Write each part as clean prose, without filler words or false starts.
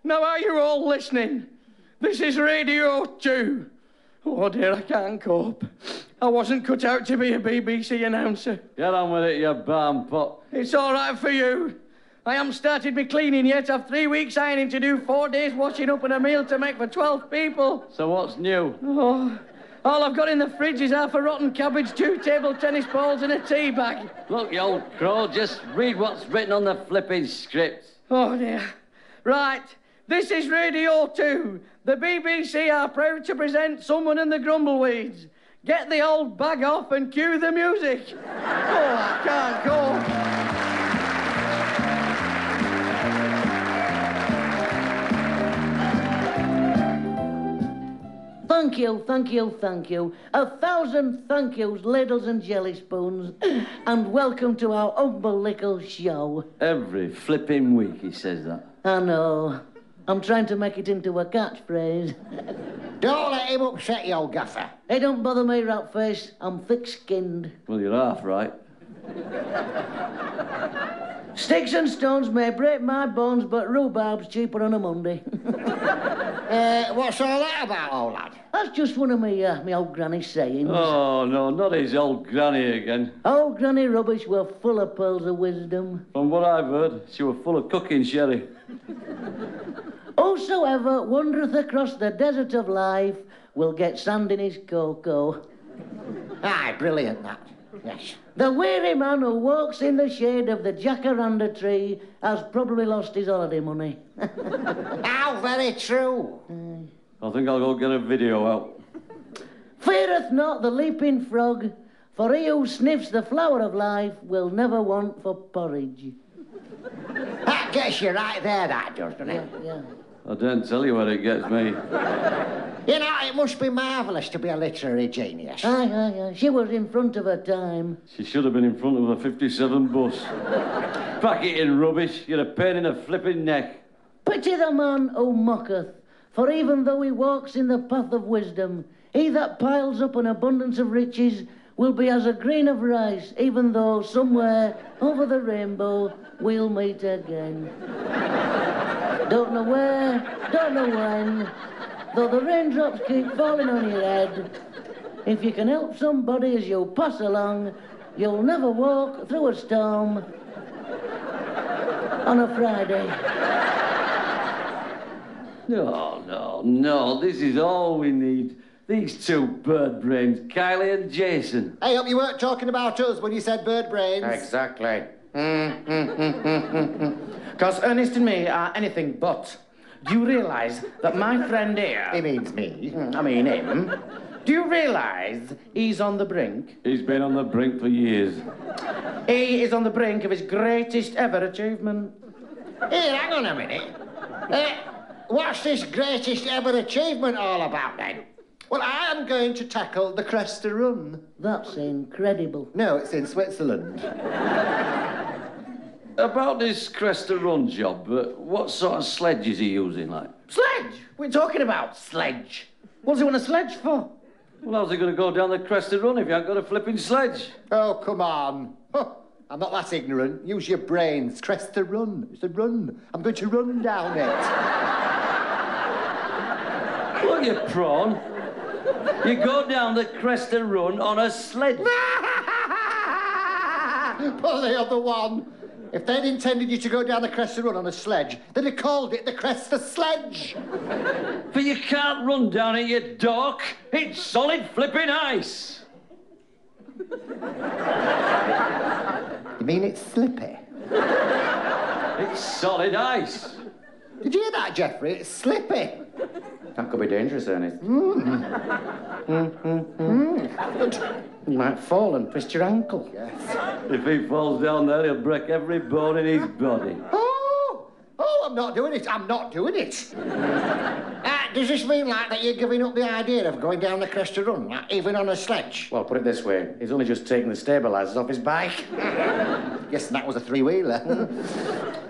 Now are you all listening? This is Radio 2. Oh dear, I can't cope. I wasn't cut out to be a BBC announcer. Get on with it, you barn pot. It's all right for you. I haven't started me cleaning yet. I've 3 weeks ironing to do, 4 days washing up and a meal to make for 12 people. So what's new? Oh, all I've got in the fridge is half a rotten cabbage, 2 table tennis balls and a tea bag. Look, you old crow, just read what's written on the flipping script. Oh dear. Right, this is Radio 2. The BBC are proud to present Someone and the Grumbleweeds. Get the old bag off and cue the music. Oh, I can't go. Thank you, thank you, thank you. 1,000 thank yous, ladles and jelly spoons. And welcome to our humble little show. Every flipping week he says that. I know. I'm trying to make it into a catchphrase. Don't let him upset you, old gaffer. Hey, don't bother me, Ratface. I'm thick-skinned. Well, you're half right. Sticks and stones may break my bones, but rhubarb's cheaper on a Monday. What's all that about, old lad? That's just one of me old granny's sayings. Oh, no, not his old granny again. Old granny rubbish were full of pearls of wisdom. From what I've heard, she was full of cooking sherry. Whosoever wandereth across the desert of life will get sand in his cocoa. Aye, brilliant, that. Yes. The weary man who walks in the shade of the jacaranda tree has probably lost his holiday money. How very true. I think I'll go get a video out. Feareth not the leaping frog, for he who sniffs the flower of life will never want for porridge. That gets you right there, that does, doesn't it? Yeah. I don't tell you where it gets me. You know, it must be marvellous to be a literary genius. Aye. She was in front of her time. She should have been in front of a 57 bus. Pack it in rubbish. You're a pain in the flipping neck. Pity the man who mocketh, for even though he walks in the path of wisdom, he that piles up an abundance of riches will be as a grain of rice, even though somewhere over the rainbow we'll meet again. Don't know where, don't know when, though the raindrops keep falling on your head. If you can help somebody as you pass along, you'll never walk through a storm on a Friday. No, this is all we need. These two bird brains, Kylie and Jason. I hope you weren't talking about us when you said bird brains. Exactly. Because Ernest and me are anything but. Do you realise that my friend here... He means me. I mean him. Do you realise he's on the brink? He's been on the brink for years. He is on the brink of his greatest ever achievement. Here, hang on a minute. What's this greatest ever achievement all about, then? Well, I am going to tackle the Cresta Run. That's incredible. No, it's in Switzerland. About this Cresta Run job, what sort of sledge is he using, like? Sledge? We're talking about sledge. What's he want a sledge for? Well, how's he going to go down the Cresta Run if you haven't got a flipping sledge? Oh, come on. Huh. I'm not that ignorant. Use your brains. Cresta Run. It's a run. I'm going to run down it. Look, you prawn. You go down the Cresta Run on a sledge. Pull the other one. If they'd intended you to go down the Cresta Run on a sledge, they'd have called it the Cresta Sledge. But you can't run down it, you dork. It's solid flipping ice. You mean it's slippy? It's solid ice. Did you hear that, Geoffrey? It's slippy. That could be dangerous, Ernest. You might fall and twist your ankle. Yes. If he falls down there, he'll break every bone in his body. Oh, I'm not doing it. I'm not doing it. Does this mean, like, that you're giving up the idea of going down the Cresta Run, like, even on a sledge? Well, put it this way. He's only just taken the stabilisers off his bike. Yes, and that was a three-wheeler.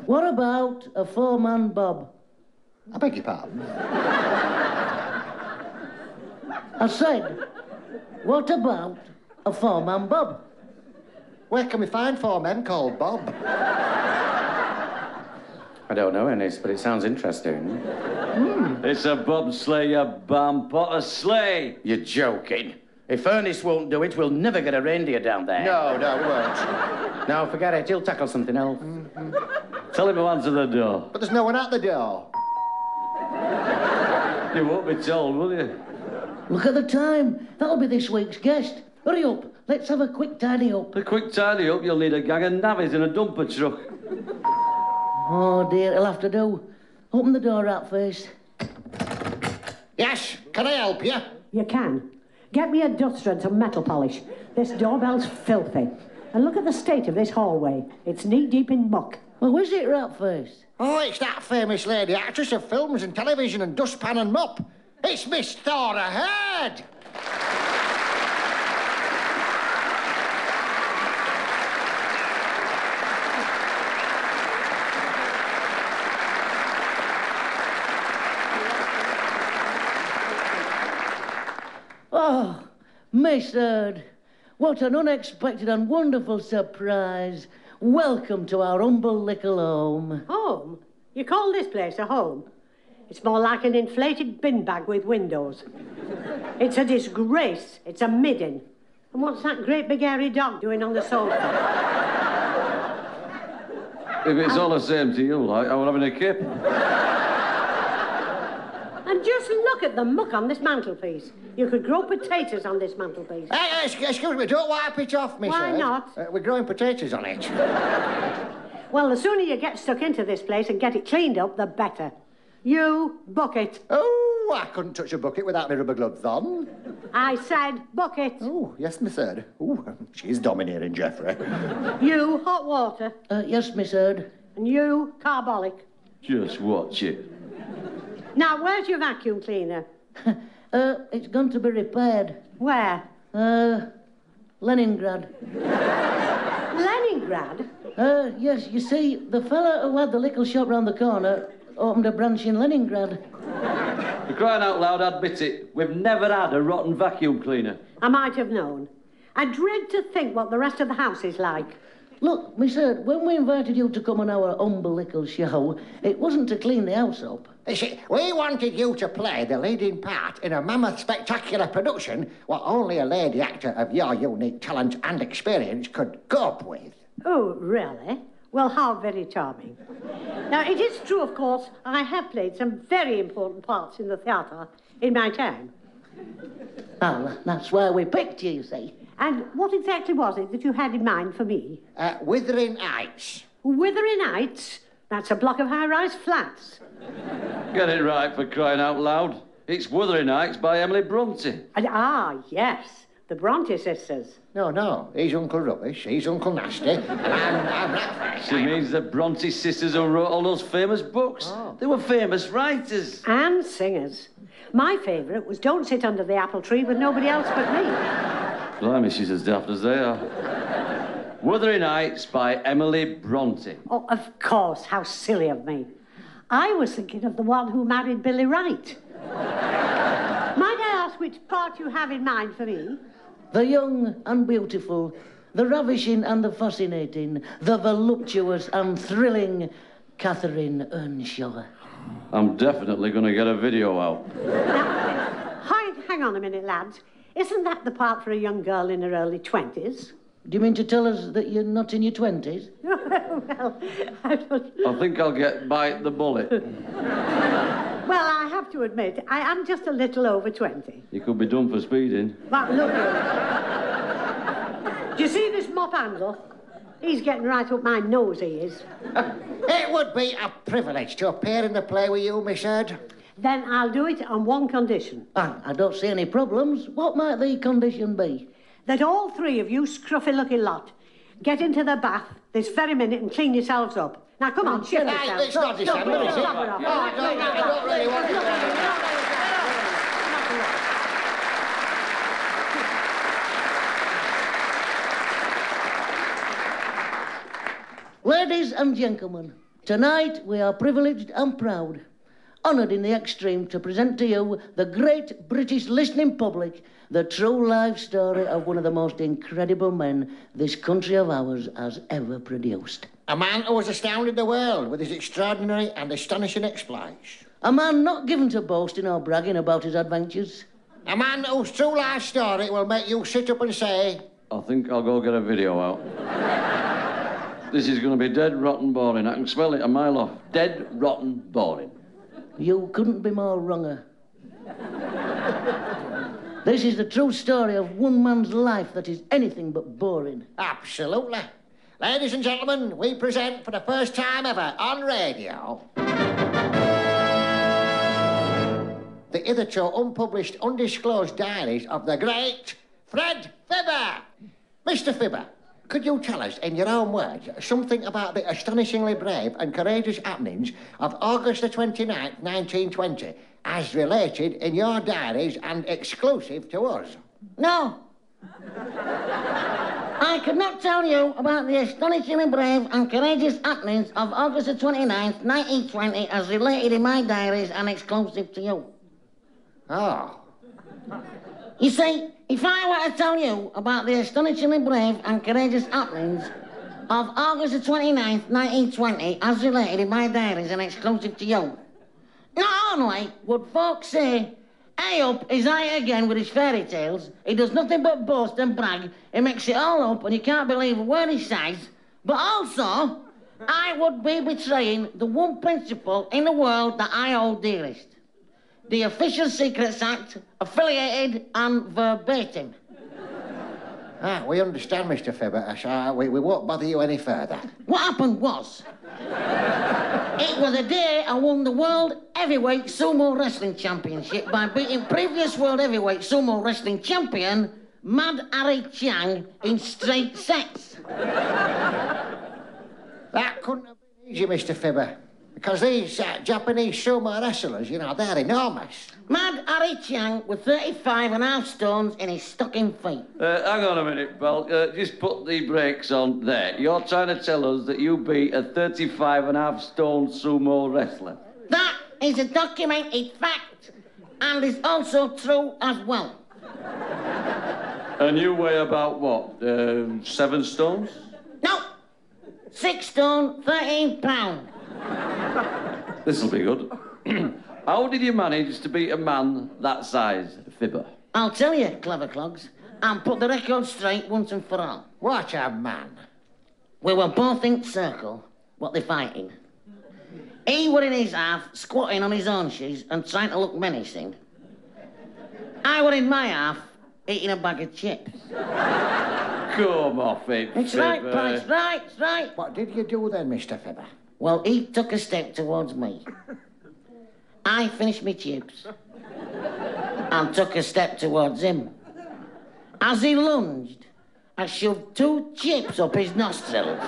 What about a four-man bob? I beg your pardon? I said, what about a four-man bob? Where can we find four men called Bob? I don't know, Ennis, but it sounds interesting. It's a bobsleigh, you bam pot, a sleigh. You're joking. If Ernest won't do it, we'll never get a reindeer down there. No, we won't. No, forget it. He'll tackle something else. Tell him to answer the door. But there's no one at the door. You won't be told, will you? Look at the time. That'll be this week's guest. Hurry up. Let's have a quick tidy up. A quick tidy up, you'll need a gang of navvies and a dumper truck. Oh, dear, it'll have to do. Open the door, Ratface. Yes, can I help you? You can. Get me a duster and some metal polish. This doorbell's filthy. And look at the state of this hallway. It's knee-deep in muck. Well, is it, Ratface? Oh, it's that famous lady actress of films and television and dustpan and mop. It's Miss Thora Hird. Oh, Miss Hird, what an unexpected and wonderful surprise. Welcome to our humble little home. Home? You call this place a home? It's more like an inflated bin bag with windows. It's a disgrace. It's a midden. And what's that great big hairy dog doing on the sofa? If it's all the same to you, like, I was having a kip. And just look at the muck on this mantelpiece. You could grow potatoes on this mantelpiece. Hey, excuse me, don't wipe it off, Miss Why Hird. not? We're growing potatoes on it. Well, the sooner you get stuck into this place and get it cleaned up, the better. You, bucket. Oh, I couldn't touch a bucket without my rubber gloves on. I said bucket. Oh, yes, Miss Hird. Oh, she's domineering, Geoffrey. You, hot water. Yes, Miss Hird. And you, carbolic. Just watch it. Now, where's your vacuum cleaner? It's going to be repaired. Where? Leningrad. Leningrad? Yes, you see, the fella who had the little shop round the corner opened a branch in Leningrad. For crying out loud, admit it. We've never had a rotten vacuum cleaner. I might have known. I dread to think what the rest of the house is like. Look, Miss Hird, when we invited you to come on our humble little show, it wasn't to clean the house up. You see, we wanted you to play the leading part in a mammoth spectacular production what only a lady actor of your unique talent and experience could cope with. Oh, really? Well, how very charming. Now, it is true, of course, I have played some very important parts in the theatre in my time. Oh, that's why we picked you, you see. And what exactly was it that you had in mind for me? Wuthering Heights. Wuthering Heights? That's a block of high-rise flats. Get it right, for crying out loud. It's Wuthering Heights by Emily Bronte. Yes, the Bronte sisters. No, he's Uncle Rubbish, he's Uncle Nasty, and I'm Ratface. She means the Bronte sisters who wrote all those famous books. Oh. They were famous writers. And singers. My favourite was Don't Sit Under the Apple Tree with Nobody Else But Me. Blimey, she's as daft as they are. Wuthering Heights by Emily Bronte. Oh, of course, how silly of me. I was thinking of the one who married Billy Wright. Might I ask which part you have in mind for me? The young and beautiful, the ravishing and the fascinating, the voluptuous and thrilling Catherine Earnshaw. I'm definitely going to get a video out. Now, hang on a minute, lads. Isn't that the part for a young girl in her early 20s? Do you mean to tell us that you're not in your 20s? Well, I don't... I think I'll get Bite the Bullet. Well, I have to admit, I am just a little over 20. You could be done for speeding. But look here. Do you see this mop handle? He's getting right up my nose, he is. It would be a privilege to appear in the play with you, Miss Hird. Then I'll do it on one condition. I don't see any problems. What might the condition be? That all three of you scruffy-looking lot get into the bath this very minute and clean yourselves up. Now, come on, shift Hey, yourselves. it's not December, is it? Stop it off. No, I don't really want to. Ladies and gentlemen, tonight we are privileged and proud, honoured in the extreme to present to you, the great British listening public, the true life story of one of the most incredible men this country of ours has ever produced. A man who has astounded the world with his extraordinary and astonishing exploits. A man not given to boasting or bragging about his adventures. A man whose true life story will make you sit up and say, I think I'll go get a video out. This is going to be dead, rotten, boring. I can smell it a mile off. Dead, rotten, boring. You couldn't be more wronger. This is the true story of one man's life that is anything but boring. absolutely. Ladies and gentlemen, we present for the first time ever on radio the hitherto unpublished, undisclosed diaries of the great Fred Fibber. Mr. Fibber, could you tell us, in your own words, something about the astonishingly brave and courageous happenings of August the 29th, 1920, as related in your diaries and exclusive to us? No. I could not tell you about the astonishingly brave and courageous happenings of August the 29th, 1920, as related in my diaries and exclusive to you. Oh. You see, if I were to tell you about the astonishingly brave and courageous happenings of August the 29th, 1920, as related in my diaries and exclusive to you, not only would folks say, "Hey up, is I again with his fairy tales. He does nothing but boast and brag. He makes it all up and you can't believe a word he says." But also, I would be betraying the one principle in the world that I hold dearest. The Official Secrets Act, affiliated and verbatim. Ah, we understand, Mr. Fibber, so we won't bother you any further. What happened was, it was the day I won the World Heavyweight Sumo Wrestling Championship by beating previous World Heavyweight Sumo Wrestling Champion Mad Harry Chang in straight sets. That couldn't have been easy, Mr. Fibber, because these Japanese sumo wrestlers, you know, they're enormous. Mad Harry Chang with 35.5 stones in his stocking feet. Hang on a minute, pal. Just put the brakes on there. You're trying to tell us that you beat a 35.5 stone sumo wrestler? That is a documented fact and is also true as well. And you weigh about what? 7 stones? No, 6 stone, 13 pound. This'll be good. How did you manage to beat a man that size, Fibber? I'll tell you, clever clogs, and put the record straight once and for all. What a man. We were both in circle, what they fighting. He were in his half, squatting on his own shoes and trying to look menacing. I were in my half, eating a bag of chips. Come off it, It's Fibber. right, pal, it's right, it's right. What did you do then, Mr. Fibber? Well, he took a step towards me. I finished my chips and took a step towards him. As he lunged, I shoved 2 chips up his nostrils.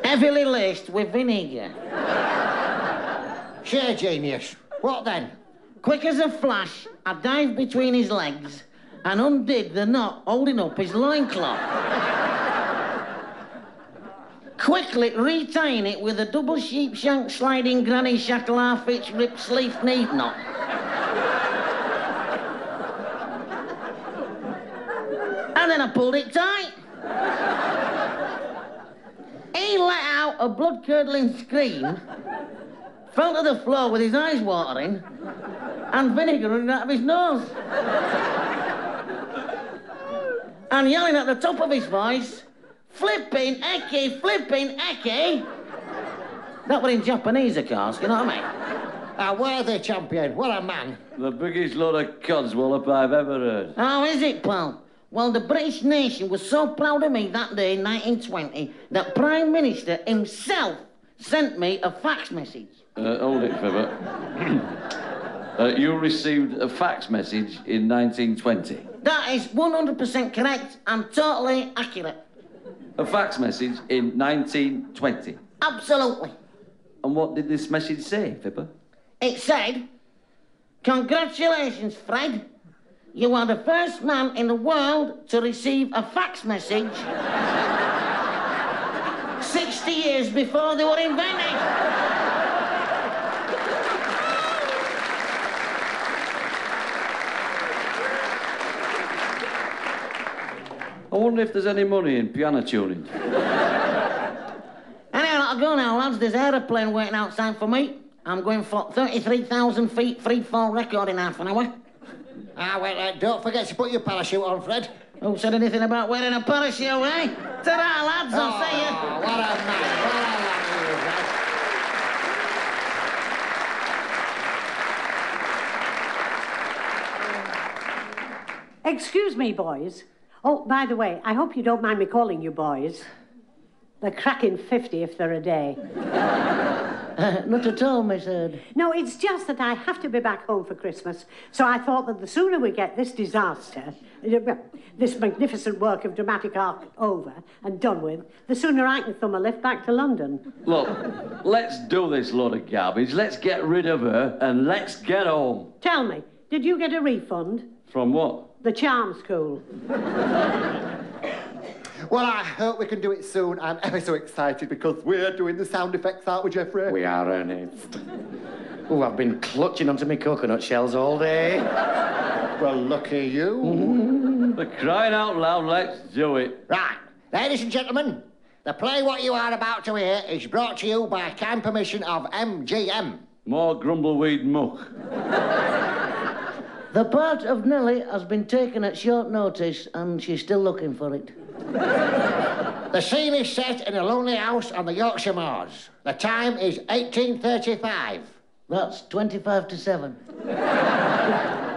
Heavily laced with vinegar. Sheer genius. What then? Quick as a flash, I dived between his legs and undid the knot holding up his loincloth. Quickly retying it with a double sheep shank sliding granny shackle half-inch rip sleeve knee knot. And then I pulled it tight. He let out a blood-curdling scream, fell to the floor with his eyes watering, and vinegar running out of his nose. And yelling at the top of his voice, "Flipping Eke, flipping Eke." That were in Japanese, of course, you know what I mean? A worthy champion. What a man. The biggest load of codswallop I've ever heard. Oh, is it, pal? Well, the British nation was so proud of me that day in 1920 that Prime Minister himself sent me a fax message. Hold it, Fibber. You received a fax message in 1920. That is 100% correct and totally accurate. A fax message in 1920. Absolutely. And what did this message say, Fibber? It said, "Congratulations, Fred. You are the first man in the world to receive a fax message 60 years before they were invented." I wonder if there's any money in piano tuning. Anyhow, I'll go now, lads. There's an aeroplane waiting outside for me. I'm going for 33,000 feet free fall record in half an hour. Don't forget to put your parachute on, Fred. Who said anything about wearing a parachute, eh? Ta-ra, lads, I'll see you. What a man, what a lad he is, Fred. Excuse me, boys. Oh, by the way, I hope you don't mind me calling you boys. They're cracking 50 if they're a day. Not at all, Miss Heard. No, it's just that I have to be back home for Christmas, so I thought that the sooner we get this disaster, this magnificent work of dramatic art over and done with, the sooner I can thumb a lift back to London. Look, let's do this load of garbage. Let's get rid of her and let's get home. Tell me, did you get a refund? From what? The charm school. Well, I hope we can do it soon. I'm ever so excited because we're doing the sound effects, aren't we, Geoffrey? We are, Ernest. Oh, I've been clutching onto my coconut shells all day. Well, lucky you. For crying out loud, let's do it. Right, ladies and gentlemen, the play what you are about to hear is brought to you by kind permission of MGM. More grumbleweed muck. The part of Nellie has been taken at short notice, and she's still looking for it. The scene is set in a lonely house on the Yorkshire moors. The time is 1835. That's 25 to 7.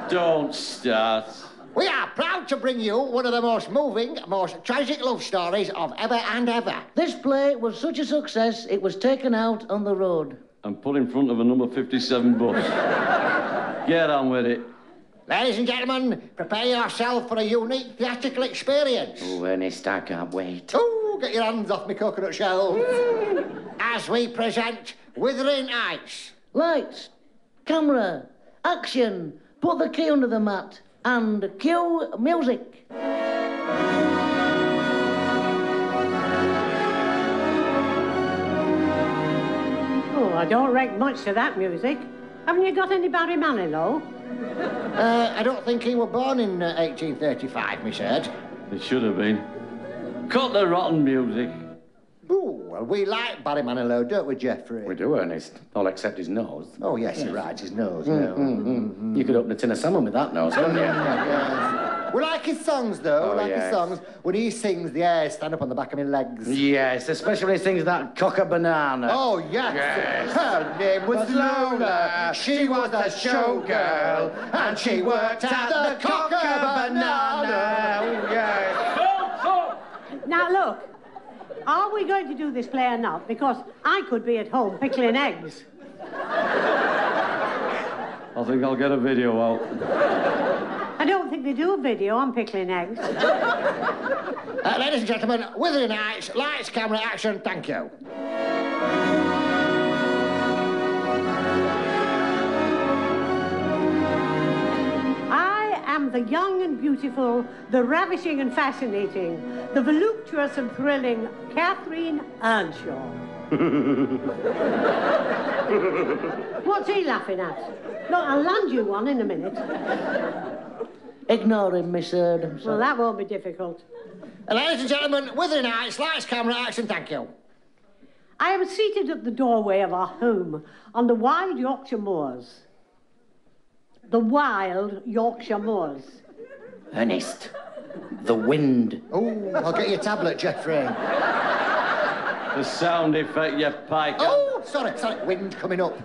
Don't start. We are proud to bring you one of the most moving, most tragic love stories of ever and ever. This play was such a success, it was taken out on the road. And put in front of a number 57 bus. Get on with it. Ladies and gentlemen, prepare yourself for a unique theatrical experience. Oh, Ernest, I can't wait. Oh, get your hands off me coconut shells. As we present Wuthering Heights. Lights, camera, action, put the key under the mat, and cue music. Oh, I don't reckon much to that music. Haven't you got any Barry Manilow? I don't think he was born in 1835, Miss Heard. It should have been. Cut the rotten music. Ooh, well, we like Barry Manilow, don't we, Geoffrey? We do, Ernest. All except his nose. Oh, yes, you're right, his nose. You could open a tin of salmon with that nose, couldn't you? We like his songs, though. Oh, We like yes. his songs. When he sings, the hairs stand up on the back of my legs. Yes, especially when he sings that cock-a-banana. Oh, yes. Yes. Her name was Lola. She was a showgirl. And she worked at the Cock-a-Banana. Oh, yes. Now, look, are we going to do this play or not? Because I could be at home pickling eggs. I think I'll get a video out. I don't think they do a video on pickling eggs. Ladies and gentlemen, Wuthering Heights, lights, camera, action, thank you. I am the young and beautiful, the ravishing and fascinating, the voluptuous and thrilling Catherine Earnshaw. What's he laughing at? Look, I'll land you one in a minute. Ignore him, Miss Heard. I'm Well, sorry. that won't be difficult. Ladies and gentlemen, Wuthering Heights, lights, camera, action, thank you. I am seated at the doorway of our home on the wide Yorkshire moors. The wild Yorkshire moors. Ernest, the wind. Oh, I'll get your tablet, Geoffrey. The sound effect, you pike. Oh, sorry, wind coming up.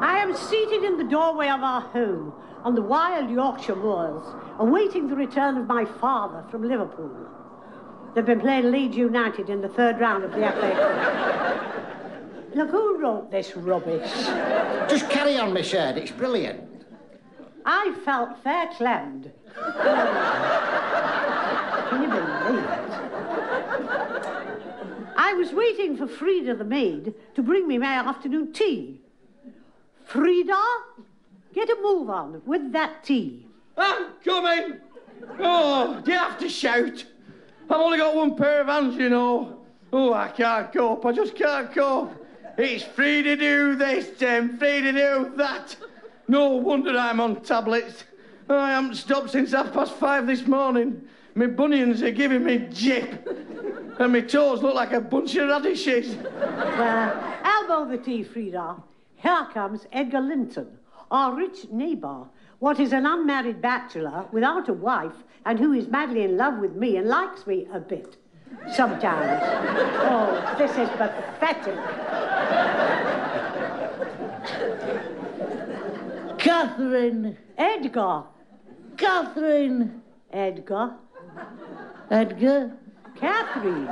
I am seated in the doorway of our home on the wild Yorkshire moors, awaiting the return of my father from Liverpool. They've been playing Leeds United in the third round of the FA Cup. Look, who wrote this rubbish? Just carry on, Miss Heard, it's brilliant. I felt fair clemmed. Can you believe it? I was waiting for Frida the maid to bring me my afternoon tea. Frida, get a move on with that tea. I'm coming! Oh, do you have to shout? I've only got one pair of hands, you know. Oh, I can't cope. I just can't cope. It's free to do this, Tim, free to do that. No wonder I'm on tablets. I haven't stopped since 5:30 this morning. My bunions are giving me jip. And my toes look like a bunch of radishes. Well, elbow the tea, Frida. Here comes Edgar Linton, our rich neighbour, what is an unmarried bachelor without a wife and who is madly in love with me and likes me a bit. Sometimes. Oh, this is pathetic. Catherine! Edgar. Catherine! Edgar. Edgar? Catherine.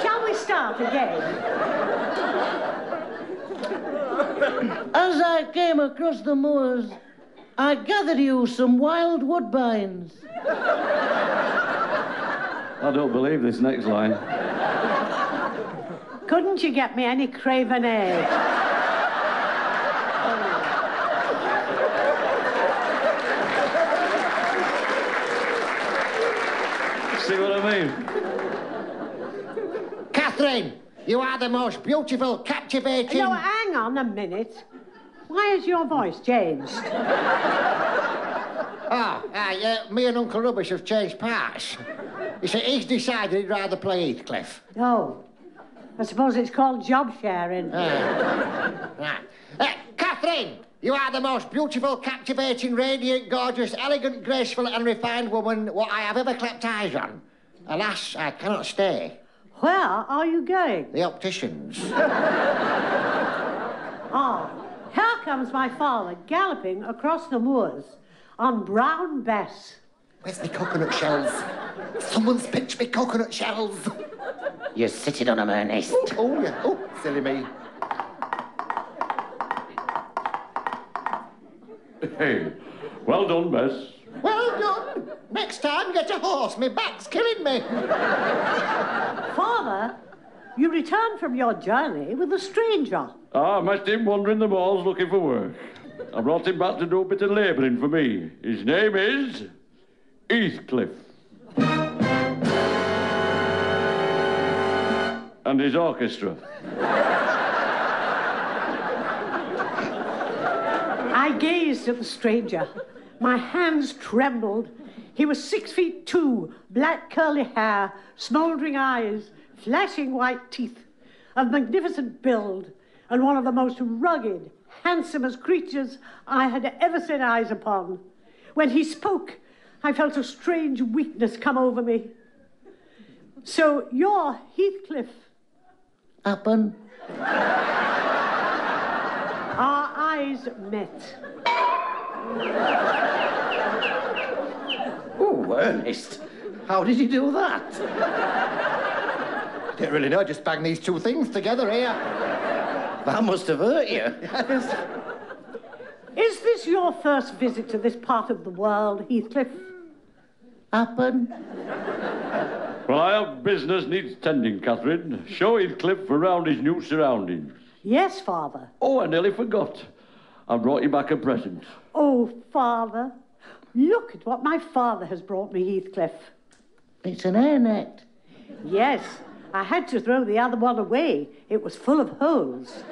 Shall we start again? As I came across the moors, I gathered you some wild woodbines. I don't believe this next line. Couldn't you get me any craven egg? See what I mean? Catherine, you are the most beautiful, captivating... No, hang on a minute. Why has your voice changed? Me and Uncle Rubbish have changed parts. You see, he's decided he'd rather play Heathcliff. Oh, I suppose it's called job sharing. Right. Catherine, you are the most beautiful, captivating, radiant, gorgeous, elegant, graceful and refined woman what I have ever clapped eyes on. Alas, I cannot stay. Where are you going? The opticians. Ah, here comes my father galloping across the moors on Brown Bess. Where's my coconut shells? Someone's pinched me coconut shells. You're sitting on 'em, Ernest. Oh, yeah. Oh, silly me. Hey, well done, Bess. Well done. Next time, get a horse. My back's killing me. Father, you returned from your journey with a stranger. I met him wandering the malls looking for work. I brought him back to do a bit of labouring for me. His name is Heathcliff. And his orchestra. I gazed at the stranger. My hands trembled. He was 6'2", black curly hair, smouldering eyes, flashing white teeth, of magnificent build, and one of the most rugged, handsomest creatures I had ever set eyes upon. When he spoke, I felt a strange weakness come over me. So you're Heathcliff. Happen. Our eyes met. Oh, Ernest, how did you do that? Don't really know, just bang these two things together here. That must have hurt you. Is this your first visit to this part of the world, Heathcliff? Happen. Well, I have business needs tending, Catherine. Show Heathcliff around his new surroundings. Yes, Father. Oh, I nearly forgot. I brought you back a present. Oh, Father, look at what my father has brought me, Heathcliff. It's an hairnet. Yes, I had to throw the other one away. It was full of holes.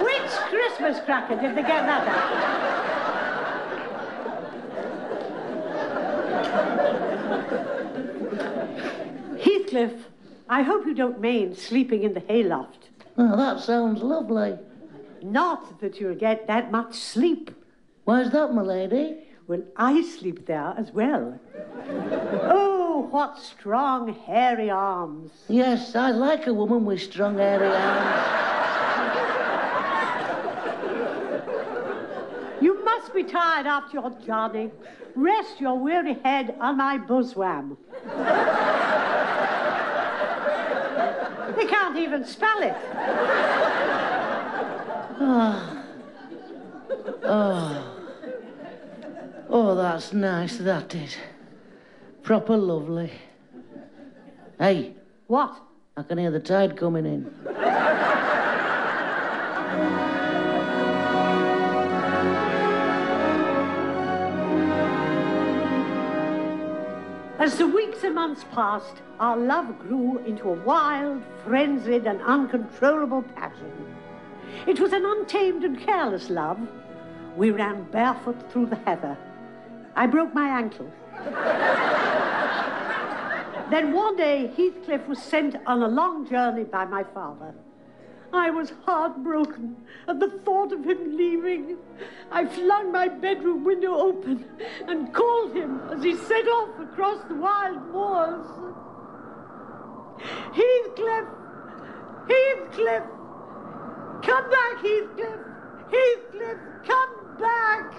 Which Christmas cracker did they get that at? Heathcliff, I hope you don't mind sleeping in the hayloft. Oh, that sounds lovely. Not that you'll get that much sleep. Why's that, my lady? Well, I sleep there as well. Oh, what strong, hairy arms. Yes, I like a woman with strong, hairy arms. You must be tired after your journey. Rest your weary head on my bosom. They can't even spell it. Oh, that's nice, that is. Proper lovely. Hey, What? I can hear the tide coming in. As the weeks and months passed, our love grew into a wild, frenzied, and uncontrollable passion. It was an untamed and careless love. We ran barefoot through the heather. I broke my ankle. Then one day, Heathcliff was sent on a long journey by my father. I was heartbroken at the thought of him leaving. I flung my bedroom window open and called him as he set off across the wild moors. Heathcliff! Heathcliff! Come back, Heathcliff! Heathcliff, come back!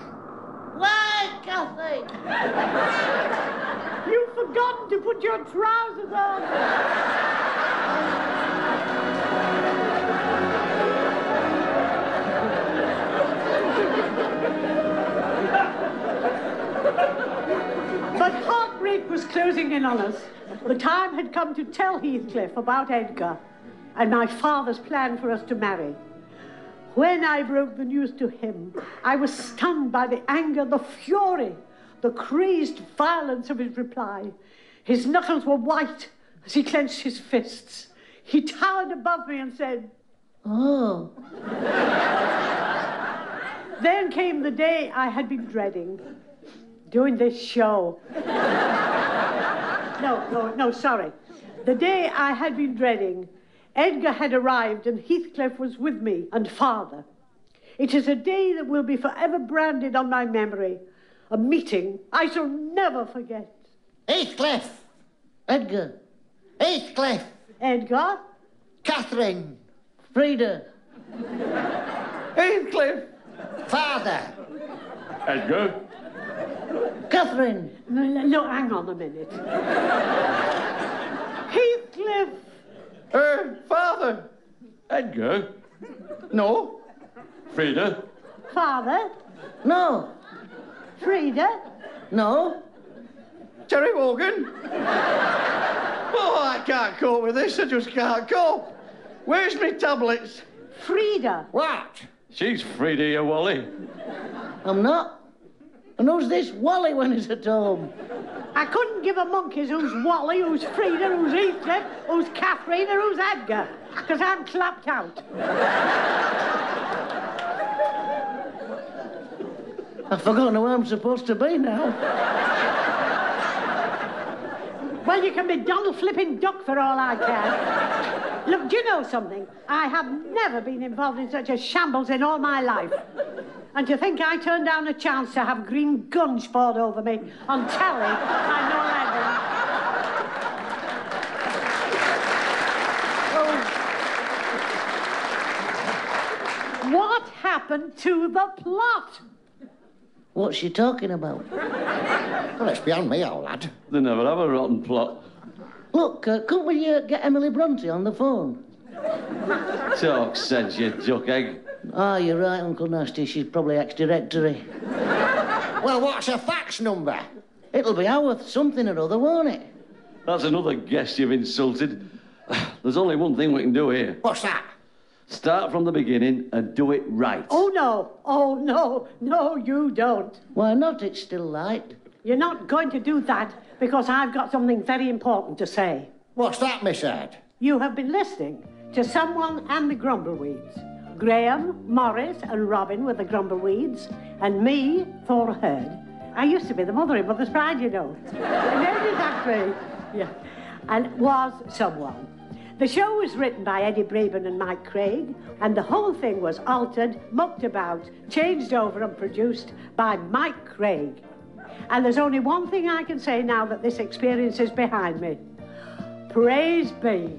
Why, Cathy? You've forgotten to put your trousers on. But heartbreak was closing in on us. The time had come to tell Heathcliff about Edgar and my father's plan for us to marry. When I broke the news to him, I was stunned by the anger, the fury, the crazed violence of his reply. His knuckles were white as he clenched his fists. He towered above me and said, Oh. Then came the day I had been dreading. Doing this show. No, sorry. The day I had been dreading. Edgar had arrived and Heathcliff was with me and father. It is a day that will be forever branded on my memory. A meeting I shall never forget. Heathcliff! Edgar. Heathcliff! Edgar? Catherine! Frida. Heathcliff! Father! Edgar? Catherine. No, hang on a minute. Heathcliff! Father! Edgar? No. Frida? Father? No. Frida? No. Terry Wogan? Oh, I can't cope with this. I just can't cope. Where's my tablets? Frida. What? She's Frida, you Wally. I'm not. And who's this Wally when he's at home? I couldn't give a monkey's who's Wally, who's Frida, who's Heathcliff, who's Catherine, or who's Edgar, because I'm clapped out. I've forgotten who I'm supposed to be now. Well, you can be Donald Flippin' Duck for all I care. Look, do you know something? I have never been involved in such a shambles in all my life. And to think I turned down a chance to have green guns poured over me on telly, I know I What happened to the plot? What's she talking about? Well, it's beyond me, old lad. They never have a rotten plot. Look, couldn't we get Emily Bronte on the phone? Talk sense, you duck egg. Ah, you're right, Uncle Nasty. She's probably ex-directory. Well, what's her fax number? It'll be Howarth something or other, won't it? That's another guest you've insulted. There's only one thing we can do here. What's that? Start from the beginning and do it right. Oh, no, you don't. Why not? It's still light. You're not going to do that because I've got something very important to say. What's that, Miss Ed? You have been listening to Someone and the Grumbleweeds. Graham, Morris and Robin were the Grumbleweeds, and me, Thora Hurd. I used to be the mother in Mother's Pride, you know. I know exactly. Yeah. And was someone. The show was written by Eddie Braben and Mike Craig, and the whole thing was altered, mucked about, changed over and produced by Mike Craig. And there's only one thing I can say now that this experience is behind me. Praise be.